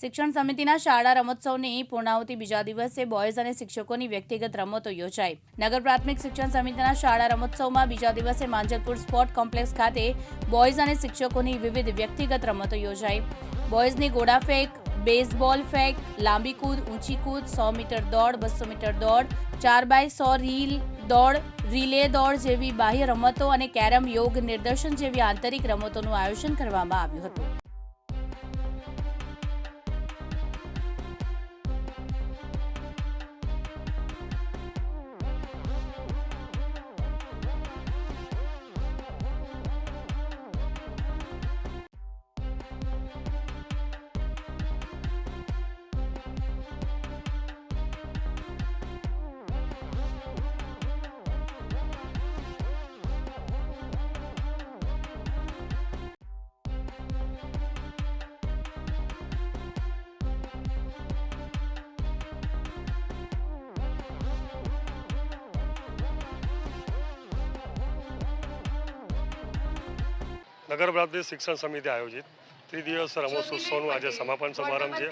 શિક્ષણ સમિતિના શાળા રમોત્સવની પૂર્ણાહુતિ બીજા દિવસે બોયઝ અને શિક્ષકોની વ્યક્તિગત રમતો યોજાઈ. નગર પ્રાથમિક શિક્ષણ સમિતિના શાળા રમોત્સવમાં બીજા દિવસે માંજલપુર સ્પોર્ટ કોમ્પ્લેક્સ ખાતે બોયઝ અને શિક્ષકોની વિવિધ વ્યક્તિગત રમતો યોજાઈ. બોયઝની ગોળા ફેંક, બેઝબોલ ફેંક, લાંબી કૂદ, ઊંચી કૂદ, 100 મીટર દોડ, 200 મીટર દોડ, 4x100 રીલ દોડ, રિલે દોડ જેવી બાહ્ય રમતો અને કેરમ, યોગ નિદર્શન જેવી આંતરિક રમતોનું આયોજન કરવામાં આવ્યું હતું. નગર પ્રાથમિક શિક્ષણ સમિતિ આયોજિત ત્રિદિવસ રમોત્સવનું આજે સમાપન સમારંભ છે.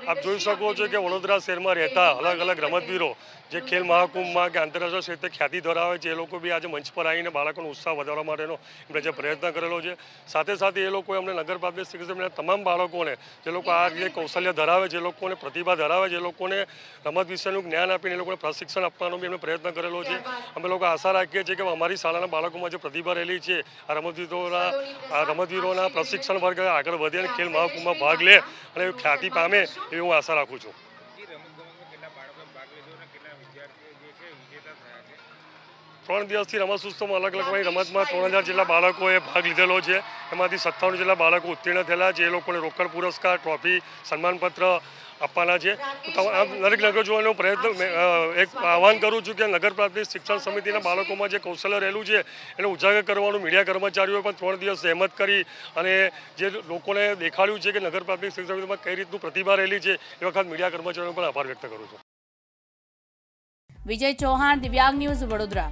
આપ જોઈ શકો છો કે વડોદરા શહેરમાં રહેતા અલગ અલગ રમતવીરો જે ખેલ મહાકુંભમાં કે આંતરરાષ્ટ્રીય ક્ષેત્રે ખ્યાતિ ધરાવે છે, એ લોકો બી આજે મંચ પર આવીને બાળકોનો ઉત્સાહ વધારવા માટેનો એમણે જે પ્રયત્ન કરેલો છે. સાથે સાથે એ લોકોએ અમને નગર પ્રાથમિક શિક્ષણ સમિતિના તમામ બાળકોને જે લોકો આ જે કૌશલ્ય ધરાવે છે, જે લોકોને પ્રતિભા ધરાવે છે, એ લોકોને રમત વિશેનું જ્ઞાન આપીને એ લોકોને પ્રશિક્ષણ આપવાનો બી એમણે પ્રયત્ન કરેલો છે. અમે લોકો આશા રાખીએ છીએ કે અમારી શાળાના બાળકોમાં જે પ્રતિભા રહેલી છે, આ રમતવીરોના પ્રશિક્ષણ વર્ગ આગળ વધે અને ખેલ મહાકુંભમાં ભાગ લે અને ખ્યાતિ પામે એવી હું આશા રાખું છું. 3 દિવસથી રમત ઉત્સવમાં અલગ અલગ રમતમાં 3000 જેટલા બાળકોએ ભાગ લીધેલો છે. એમાંથી 57 જેટલા બાળકો ઉત્તીર્ણ થયેલા છે. એ લોકોને રોકડ પુરસ્કાર, ટ્રોફી, સન્માનપત્ર આપવાના છે. દરેક નગરજનોનો પ્રયત્ન એક આહવાન કરું છું કે નગર પ્રાથમિક શિક્ષણ સમિતિના બાળકોમાં જે કૌશલ્ય રહેલું છે એને ઉજાગર કરવાનું મીડિયા કર્મચારીઓએ પણ 3 દિવસ જહેમત કરી અને જે લોકોને દેખાડ્યું છે કે નગર પ્રાથમિક શિક્ષણ સમિતિમાં કઈ રીતનું પ્રતિભા રહેલી છે, એ વખત મીડિયા કર્મચારીઓનો પણ આભાર વ્યક્ત કરું છું. વિજય ચૌહાણ, દિવ્યાંગ ન્યૂઝ, વડોદરા.